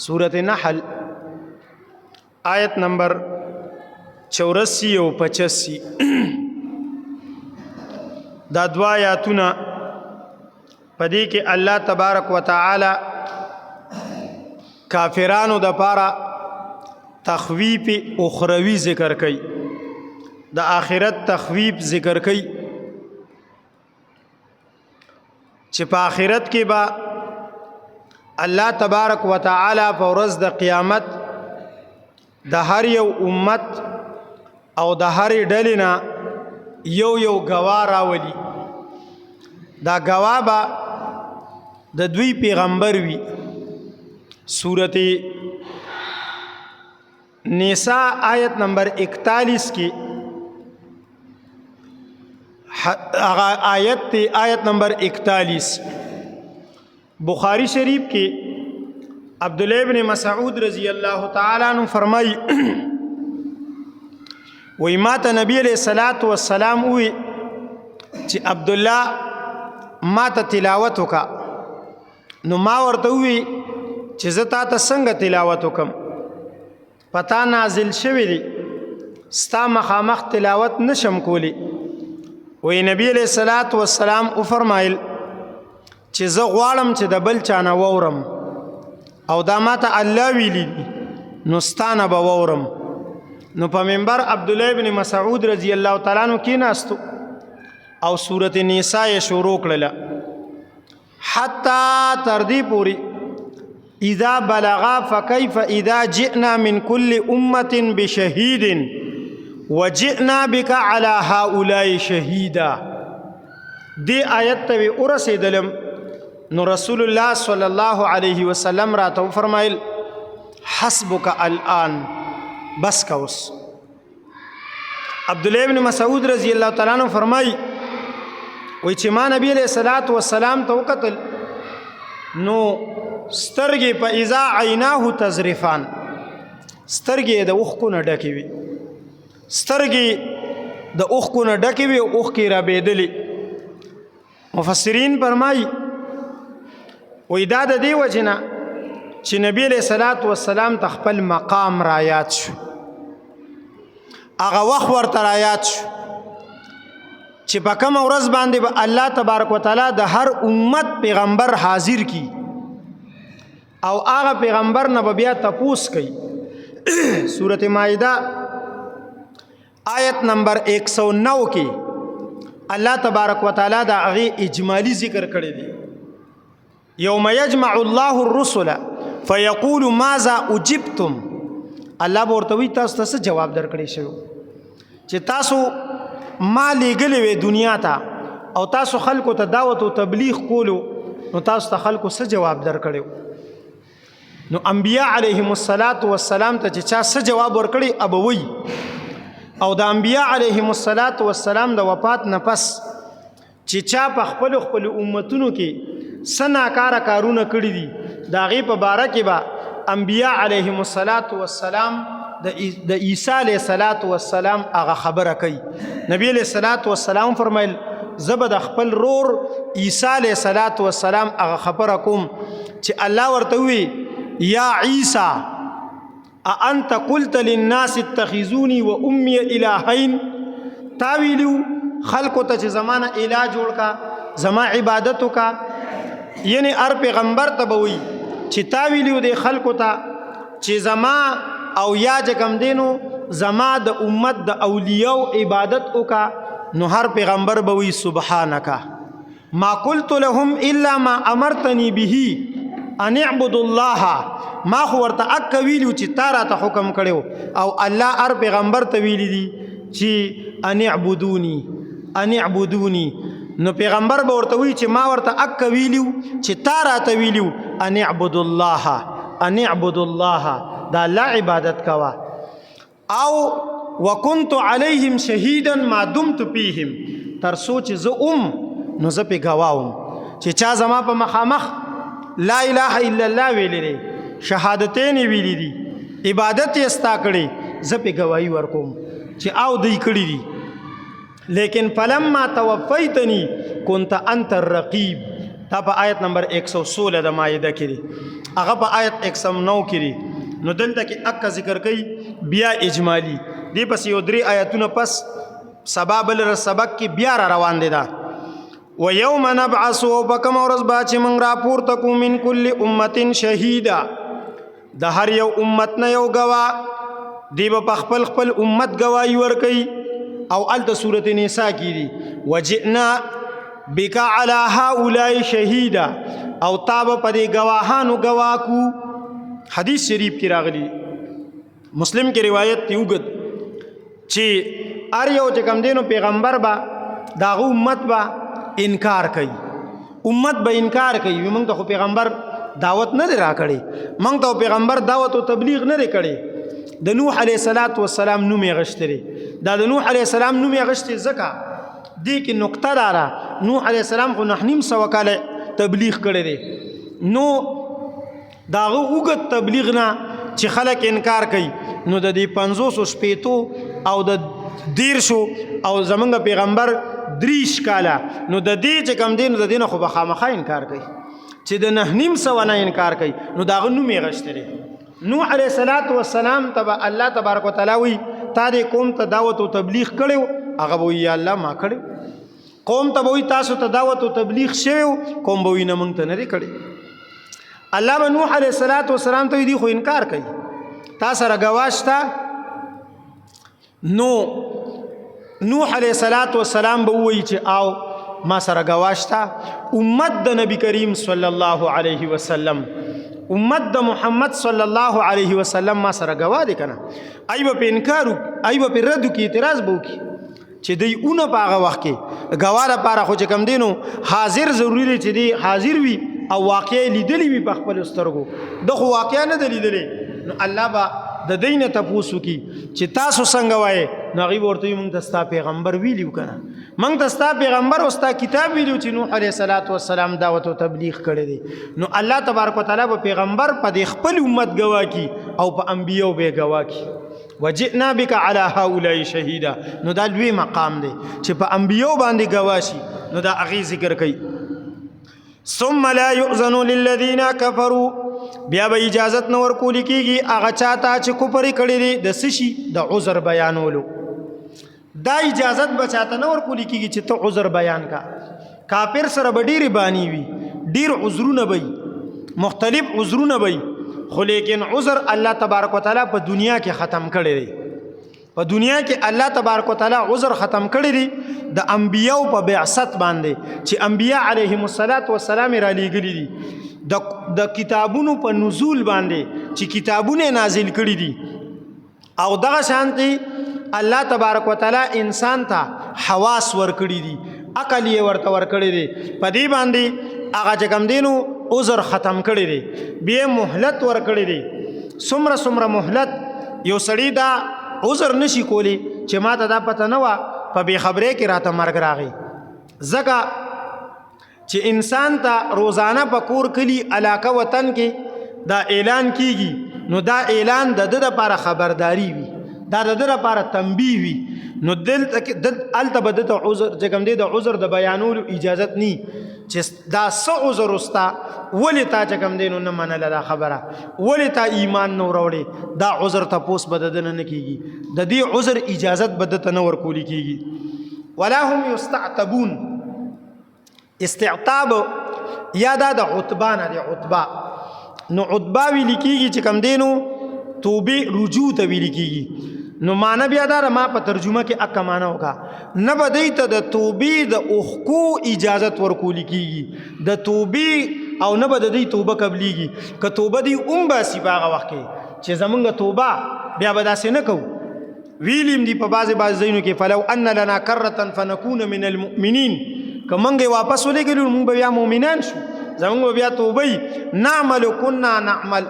सूरत नहल आयत नंबर 84 او 85 دا دوا آیاتونه پدې کې الله تبارک وتعالى کافرانو د پاره تخویف اخروی ذکر کوي د آخرت تخویف ذکر کوي چې په آخرت کې با الله تبارک وتعالى په ورځ د قیامت د هر یو امت او د هر ډلې نه یو گواه راولي دا گواه به د دوی پیغمبر وي سورت نساء آیت نمبر 41 کی آیت نمبر 41 بخاری شریف کی عبداللہ ابن مسعود رضی اللہ تعالی عنہ فرمائی وی ما ته نبی علیہ الصلوۃ والسلام وی چې عبدالله ما ته تلاوت وکا نو ما ورته وی چې زه تا ته څنګه تلاوت وکم پتا نازل شوی دی ستا مخامخ تلاوت نشم کولی وی نبی علیہ الصلوۃ والسلام او فرمایل چې زه غواړم چې د بل چانه وورم او دا ما ته الله ویلی نو ستانه به وورم نو په منبر عبدالله ابن مسعود رضی الله تعالی عنہ کیناستو او سورۃ النساء شروع کړله حتی تردی پوری اذا بلغا فكيف اذا جئنا من كل امه بشهيد وجئنا بك على هؤلاء شهيدا دی آیت ته ورسېدلم نو رسول الله صلی الله علیه وسلم راته فرمایل حسبک الان بس کوس عبداللہ ابن مسعود رضی اللہ تعالیٰ عنہ فرمائی وی چې ما نبی علیہ الصلوۃ والسلام ته وکتل نو سترګې په اذا عیناه تزرفان سترګې د اوښکو نه ډکې وي سترګې د اوښکو نه ډکې وي اوښکې را بېدلې مفسرین فرمایي وی دا د دې وجې نه چې نبی علیہ الصلوۃ والسلام ته خپل مقام را یاد شو هغه وخت ورته را یاد شو چې په کومه ورځ باندې به الله تبارک وتعالی د هر امت پیغمبر حاضر کی او هغه پیغمبر نه به بیا تپوس کوي سورۃ مائدہ آیت نمبر 109 کې الله تبارک وتعالی دا هغه اجمالی ذکر کړی دی یوم یجمع الله الرسل فیقول ماذا اجبتم الله ورته تاسو ته جواب درکړی شو چې تاسو ما لګلې وې دنیا ته او تاسو خلکو ته دعوت او تبلیغ کولو نو تاسو ته خلکو څه جواب درکړو نو انبیاء علیهم الصلاۃ والسلام ته چې چا څه جواب ورکړي ابوي او د انبیاء علیهم الصلاۃ والسلام د وفات نه پس چې چا په خپل امتونو کې سناکار کارونه کړی دي دا غي په باره کې با انبیاء علیهم الصلاۃ والسلام د عیسی علیه الصلاۃ والسلام هغه خبره کوي نبی علیہ الصلاۃ والسلام فرمایل زبد خپل رور عیسی علیه الصلاۃ والسلام هغه خبره کوم چې الله ورته وی یا عیسی انت قلت للناس اتخذوني وامي الهين تاویلو خلقو ته چې زمانه الہ جوړ کا زما عبادت کا یعنی ار پیغمبر ته بوي چې تاویلو د خلقو ته چې زما او یا جکم دینو زما د امت د اولیاء عبادت وکا نو هر پیغمبر بوي سبحانك ما قلت لهم الا ما امرتني به ان اعبدوا الله ما خو ورته اک ویلو چې تارا ته حکم کړو او الله هر پیغمبر ته ویلی دي چې ان اعبدوني نو پیغمبر به ورته وی چې ما ورته اک ویلو چې تارا ته ویلو ان اعبدوا الله دا الله عبادت کوا او وكنت عليهم شهيدا ما دمت فيهم تر سوچ زه نو زه په گواوم چې چا زما په مخامخ لا اله الا الله ویلې شهادتین ویلې دي عبادت یې استا کړي زه په گواہی ورکوم چې او دوی کړی دي لیکن فلما توفیتنی كنت انت الرقیب تا په آیت نمبر 116 د مائده کې هغه په آیت 109 کې نو دلته کې اکا ذکر کوي بیا اجمالی دی پس یو درې آیتونه پس سبب لر سبق کې بیا را روان دي دا و یوم نبعث وبکم ورځ با چې موږ راپور تکو من کل امه شهیدا د هر یو امت نه یو گواه دی په خپل خپل امت گواہی ور کوي او الته سورته نساء کې دي وجئنا بک علی هؤلاء شهیدا او تاب په دې گواهانو گواکو حدیث شریف کې راغلی مسلم کې روایت دی وګد چې ار یو چې کوم دینو پیغمبر با داغه امت با انکار کوي امت به انکار کوي موږ ته پیغمبر دعوت نه راکړي موږ ته پیغمبر دعوت او تبلیغ نه کړي د نوح علیه السلام نوم یې غشتري دا د نوح علیه السلام نوم یې غشتي زکه دې کې نقطه دارا نوح علیه السلام خو 9.5 کاله تبلیغ کړی دی نو داغه وګت تبلیغ نه چې خلک انکار کوي نو د دې 500 شپېتو او د 150 او زمونږ پیغمبر 3 کاله نو د دې چې کم دین د دین خو بخامخه انکار کوي چې د 9.5 نه انکار کوي نو داغه نوم یې غشتري نوح علیه السلام تبا الله تبارک وتعالى وی تا دې قوم ته دعوت او تبلیغ کړو هغه وی یا الله ما کړو قوم ته وی تاسو ته دعوت او تبلیغ شوو قوم وی نه مونږ ته نه کړی الله نوح علیه السلام ته دی خو انکار کوي تاسو را گواشتا نو نوح علیه السلام به وی چې او ما سره گواشتا امت د نبی کریم صلی الله علیه وسلم امت د محمد صلی الله علیه وسلم ما سره گواه دي کنه ایبه په انکارو ایبه په رد کی اعتراض بو کی چې دی اون په هغه وخت کې گواه لپاره خو چې کم دینو حاضر ضروری دی چې دی حاضر وي او واقع لیدلی وي په خپل سترګو د خو واقع نه دی لیدلی نو الله با د دینه تاسو کی چې تاسو څنګه وای نو غي ورته مونږ ته ستا پیغمبر ویلیو کنه مونږ ته ستا پیغمبر او ستا کتاب ویلیو چې نوح علیه السلام دعوت او تبلیغ کړی دی نو الله تبارک وتعالى په پیغمبر په خپل امت گواه کی او په انبیو به گواه کی وجئنا بك على هؤلاء شهيدا نو دا لوی مقام دی چې په انبیو باندې گواه شي نو دا اغي ذکر کوي ثم لا يؤذن للذين كفروا بیا به اجازت نور کولی کیږي هغه چاته چې کوپر کړي دي د سشي د عذر بیانولو دا اجازت بچاته نور کولی کیږي چې ته عذر بیان کا کافر سره بډيري بانی وي ډیر عذرونه وي مختلف عذرونه وي خو لیکن عذر الله تبارک وتعالى په دنیا کې ختم کړي دي په دنیا کې الله تبارک وتعالى عذر ختم کړي دي د انبیو په بعثت باندې چې انبیا علیهم السلام را لېږلي دي د کتابونو په نزول باندې چې کتابونه نازل کړي دي او دغه شانتي الله تبارک وتعالى انسان ته حواس ور کړی دي عقل یې ورته ور کړی دي په دې باندې هغه چې کوم دینو عذر ختم کړی دي بیا مهلت ور کړی دي سمره مهلت یو سړی دا عذر نشي کولی چې ما ته دا پته نه و په بے خبرۍ کې راته مرګ راغی ځکه چې انسان ته روزانه په کور کلی علاقه وطن کې دا اعلان کیږي نو دا اعلان د د لپاره خبرداري وي دا د د لپاره تنبیه وي نو دلته به د عذر چې کوم دی د عذر د بیانولو اجازت نی چې دا څه عذر وستا ولی تا چې کوم دی نو نه منله دا خبره ولی تا ایمان نو وروړي دا عذر تاسو به د نه کیږي د دې عذر اجازت به د نه ورکولی کیږي ولا هم یستعتبون استعتاب یا دا د عتبه نه دی عتبه نو عتبه ویل کیږي چې کم دینو توبه رجوع ته ویل کیږي نو معنا بیا دا ما په ترجمه کې اکه معنا وکا نه بدای ته د توبه د اوخکو اجازت ورکول کیږي د توبه او نه بدای توبه قبليږي که توبه دی باسی باغه وخت کې چې زمونږ توبه بیا به داسې نه کوو ویلیم دی په بعض زینو کې فلو ان لنا کرة فنكون من المؤمنین که منګه واپس ولګلو موږ بیا مؤمنان شو زمونږ بیا توبه نعمل كنا نعمل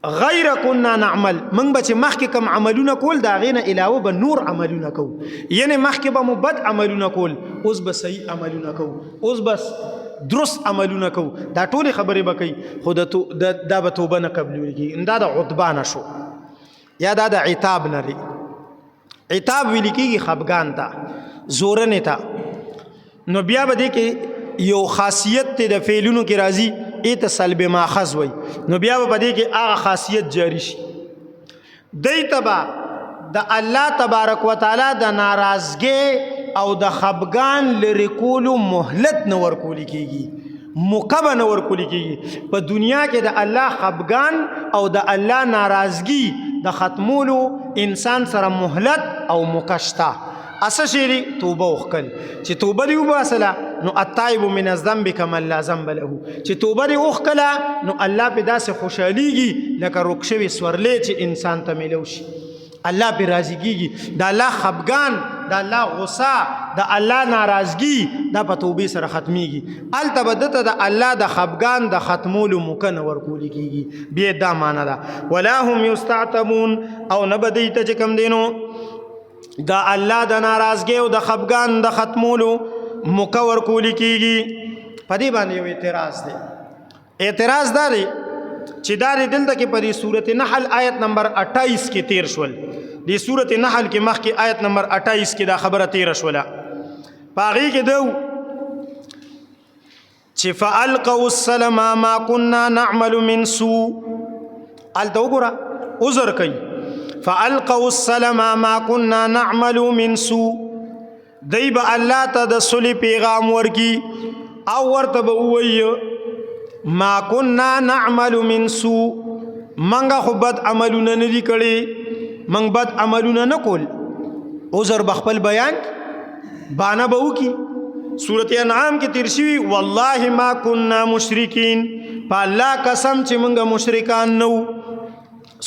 غیر كنا نعمل من بچ مخک کم عملونه کول دا غینه علاوه به نور عملونه کو یعنی مخک به مبد عملونه کول اوس به صحیح عملونه کو اوس بس درست عملونه کو دا ټول خبرې بکې خود دا به توبه نه قبلېږي دا د عتبانه شو یا دا د عتاب نه لري عتاب ویل کېږي خفګان ته زورنه ته نو بیا به دې کې یو خاصیت ته د فعلونو کې راځي ایت سلب ماخذ وای نو بیا په دې کې هغه خاصیت جاری شي دای تبا د الله تبارک وتعالى د ناراضګي او د خفګان لري کولو مهلت نه ورکول کیږي موقبه نه ورکول کیږي په دنیا کې د الله خفګان او د الله ناراضګي د ختمولو انسان سره مهلت او مکشتا اسشری توبه وکړ چې توبه دی وباسله نو التائب من الذنب كما لا ذنب له چې توبه دی وکړه نو الله په داسې خوشاليږي لکه رکشوي سورلې چې انسان ته ملو شي الله په راضي کیږي د الله خفګان د الله غصه د الله ناراضگی دا په توبې سره ختميږي التبدت د الله د خفګان د ختمولو ممکن ورکول کیږي به دا معنا ده ولا هم یستعتبون او نبدیت چې کم دینو دا الله د ناراضگی او د خفګان د ختمولو مکور کولی کیږي په دې باندې یو اعتراض دی اعتراض دا دی چې دا دلته کې په دې سورته نحل آیت نمبر 28 کې تیر شول دې سورته نحل کې مخکې آیت نمبر 28 کې دا خبره تیر شوله پاغي کې دو چې فالقوا السلام ما كنا نعمل من سوء ال دوغرا عذر کوي فالقوا السلام ما كنا نعمل من سوء دیب الله ته د صلی پیغام ورکی او ورته به وایي ما كنا نعمل من سوء منګه خو بد عملونه نه دي کړي منګ بد عملونه نه کول عذر بخپل بیان بانا به وکي سورۃ انعام کې تیر شوی والله ما كنا مشرکین په الله قسم چې منګه مشرکان نو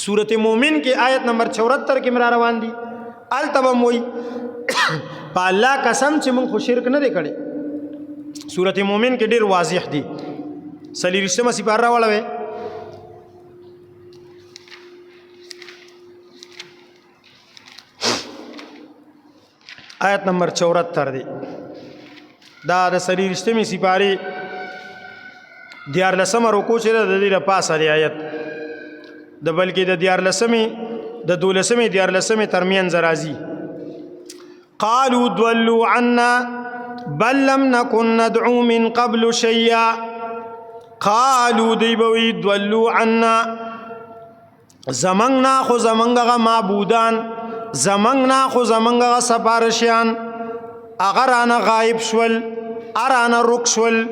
سورۃ مومن کې آیت نمبر 74 کې مرا روان دي التبم وای په الله قسم چې من خو شرک نه دی کړي سورۃ مومن کې ډیر واضح دي سلی رشتما سپار را وړوي آیت نمبر 74 دی دا د سلی رشتمی سپاری دیار لسم رکو چې د دې په پاسه دی آیت د بلکې د دیار لسمی د دولسمی دیار لسمی ترمن زرازی قالوا ضلوا عنا بل لم نكن ندعو من قبل شيئا قالوا دیبوی ضلوا عنا زمنگنا خو زمنگا معبودان زمنگنا خو زمنگا سپارشیان اگر انا غائب شول ارانا رک شول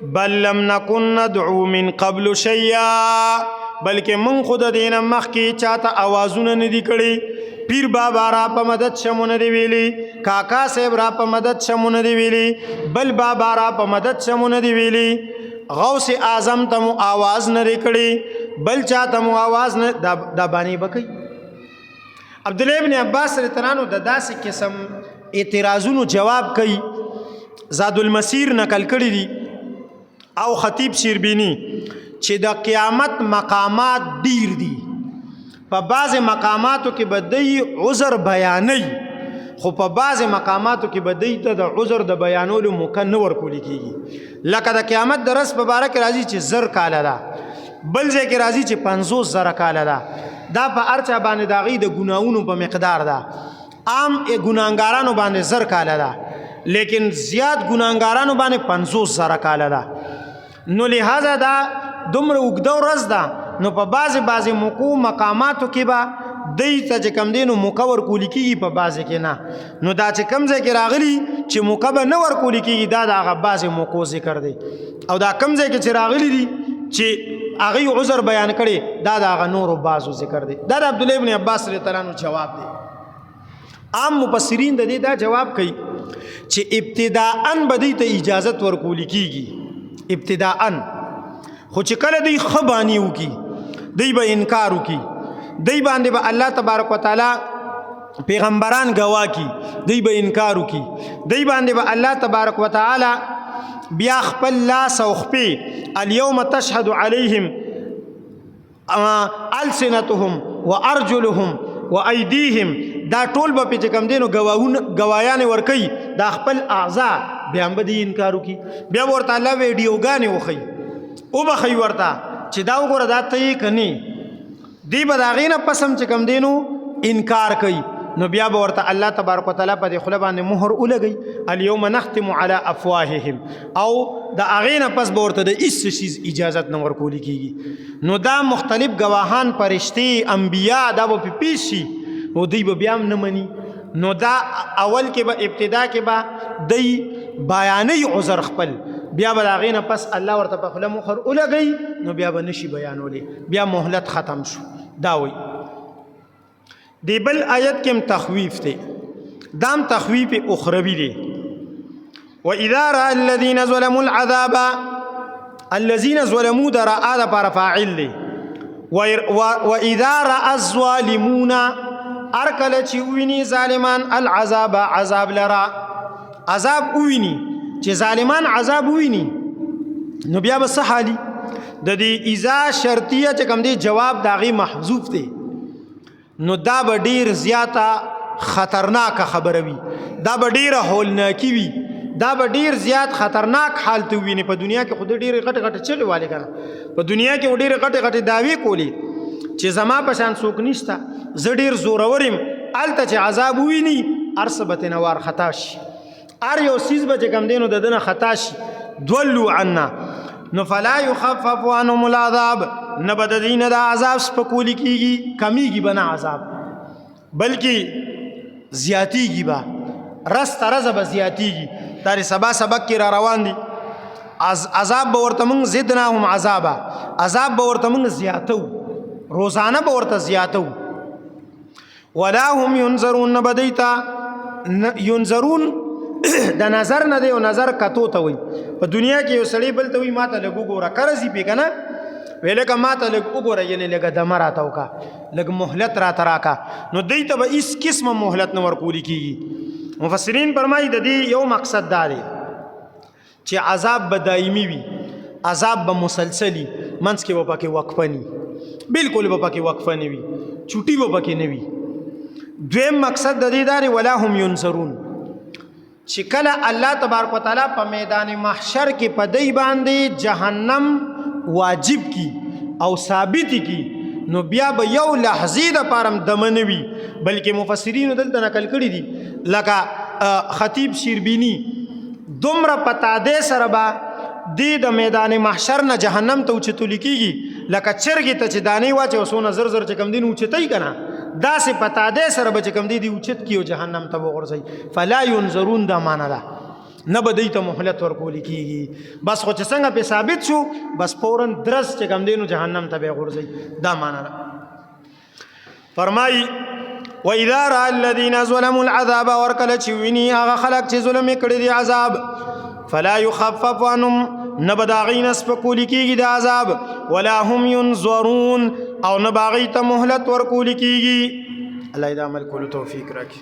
بل لم نكن ندعو من قبل شيئا بلکې من خود دین مخکې چاته आवाजونه ندی کړي پیر بابا را په مدد شمونه دی ویلي کاکا صاحب را په مدد شمونه دی ویلي بل بابا را په مدد شمونه دی ویلي غوث اعظم ته مو आवाज نه کړي بل چاته مو आवाज نه دا باندې بکې عبد الله ابن عباس رضی الله عنه د داسې قسم اعتراضونو جواب کوي زاد المسیر نقل کړی دي او خطیب شیربینی چې د قیامت مقامات ډیر دي په بعض مقاماتو کې بدی عذر بیانې خو په بعض مقاماتو کې بدی ته د عذر د بیانولو ممکن نه ورکول کیږي لکه د قیامت درس په باره کې راځي چې زر کاله ده بل ځای کې راځي چې 50 زره کاله ده دا په ارچا باندې داغي د ګناونو په مقدار ده عام ګناګارانو باندې زر کاله ده لیکن زیات ګناګارانو باندې 50 زره کاله ده نو لہذا دا دومره وګدو ورځ ده نو په بعضی موقع مقاماتو کې به دای ته چې کم دینو مکور کولی کیږي په بعضی کې نه نو دا چې کم ځای کې راغلی چې مکبه نه ور کولی کیږي دا د هغه بعضی موقع ذکر دی او دا کم ځای کې چې راغلی دي چې هغه عذر بیان کړي دا د هغه نور او بعضو ذکر دی دا د عبد الله ابن عباس رضی الله عنه جواب دی عام مفسرین د دې دا جواب کوي چې ابتداءً بدی ته اجازت ور کولی کیږي ابتداءً خو چې کله دی خبانی وکي دی به انکار وکي دی باندې به الله تبارک وتعالى پیغمبران گوا کی دی به انکار وکي دی باندې به الله تبارک وتعالى بیا خپل لاس او خپې اليوم تشهد عليهم السنتهم وارجلهم وايديهم دا ټول به په کم دینو گوايان ور کوي دا خپل اعضاء بیا به دی انکار وکي بیا ورته الله ویډیوګانې وخی او بخی ورته چې دا وګوره دا ته یې کني دی به د هغې نه پسم چې کم دینو انکار کوي نو بیا به ورته الله تبارک وتعالی په دې خوله باندې مهر ولګي الیوم نختم علی افواههم او د هغې نه پس به ورته د هېڅ شیز اجازت نه ورکولی کېږي. نو دا مختلف ګواهان فرشتې انبیا دا به پې پیش شي او دوی به بیا هم نه مني. نو دا اول کې به ابتدا کې به دی بیانوي عذر خپل، بیا به د هغې نه پس الله ورته په خوله مهر ولګوي نو بیا به نشي بیانولی، بیا مهلت ختم شو. دا وایي دی بل آیت کې هم تخویف دی، دا هم تخویف اخروي دی. وَإِذَا رَأَى الَّذِينَ ظَلَمُوا الْعَذَابَ الَّذِينَ ظَلَمُوا دا رَأَى دا پار فاعل دی. وَإِذَا رَأَى الظَّالِمُونَ ارکل چی اوینی ظالمان العذاب عذاب لرا، عذاب اوینی چی ظالمان عذاب اوینی نو بیا بس حالی د دې اذا شرطیه چې کوم دی جواب داغي محذوف دی نو دا به ډیر زیاته خطرناک خبره وي، دا به ډیره هولناکي وي، دا به ډیر زیات خطرناک حالت ویني. په دنیا کې خود ډیر غټ غټ چلې والے کنه، په دنیا کې ډیر غټ غټ داوی کولی چې زما په شان څوک نشته، زه ډیر زورورم. الته چې عذاب ویني ارسبت نوار خطا شي، ار یو سیز به چې کم دینو ددنه خطا شي دولو عنا نو فلا يخفف عنهم العذاب، نه به د دې نه د عذاب سپکولی کېږي، کمیږي به نه عذاب بلکې زیاتیږي به، رس ترزه به زیاتیږي. دا سبا سبق کې را روان دي، عذاب به ورته موږ زدناهم عذابا، عذاب به ورته موږ زیاتو، روزانه به ورته زیاتو. ولا هم ينظرون، نه به دوی ته ينظرون د نظر نه دی او نظر کتو ته وي. په دنیا کې یو سړی بل ته وي ما ته لږ وګوره قرض یې پې که نه وی لکه ما ته لږ وګوره یعنې لږه دمه راته وکړه، لږ مهلت راته راکړه، نو دوی ته به هېڅ قسمه مهلت نه ورکولی کېږي. مفسرین فرمایي د دې یو مقصد دا دی چې عذاب به دایمي وي، عذاب به مسلسلي، منځ کې به پکې وقفه ني، بلکل به پکې وقفه نه وي، چوټي به پکې نه وي. دویم مقصد د دې دا دی ولا هم ينصرون، چې کله الله تبارک وتعالی په میدان محشر کې په دی باندې جهنم واجب کی او ثابت کی نو بیا به یو لحظې دپاره هم دمه نه وي، بلکې مفسرینو دلته نقل کړي دي لکه خطیب شیربینی دومره په تادې سره به دی د میدان محشر نه جهنم ته اوچتولی کېږي لکه چرګې ته چې دانې واچوي څونه زر زر چې کوم دین اوچتوي که نه، داسې په تادې سره به چې کوم دی اوچت کي او جهنم ته وغورځوي. فلا ينظرون دا معنی ده، نه به دوی ته مهلت ورکولی کېږي، بس خو چې څنګه پې ثابت شو بس فورا درس چې کوم دی نو جهنم ته به یې غورځوي، دا معنی ده. فرمایي وَإِذَا رَأَى الَّذِينَ ظَلَمُوا الْعَذَابَ ورکله چې ویني هغه خلک چې ظلم یې کړی دی عذاب فلا يخفف عنهم، نه به د هغوی نه سپکولی کېږي د عذاب، ولا هم ينظرون او نه به هغوی ته مهلت ورکولی کېږي. الله دې عمل کولو توفیق راکړي.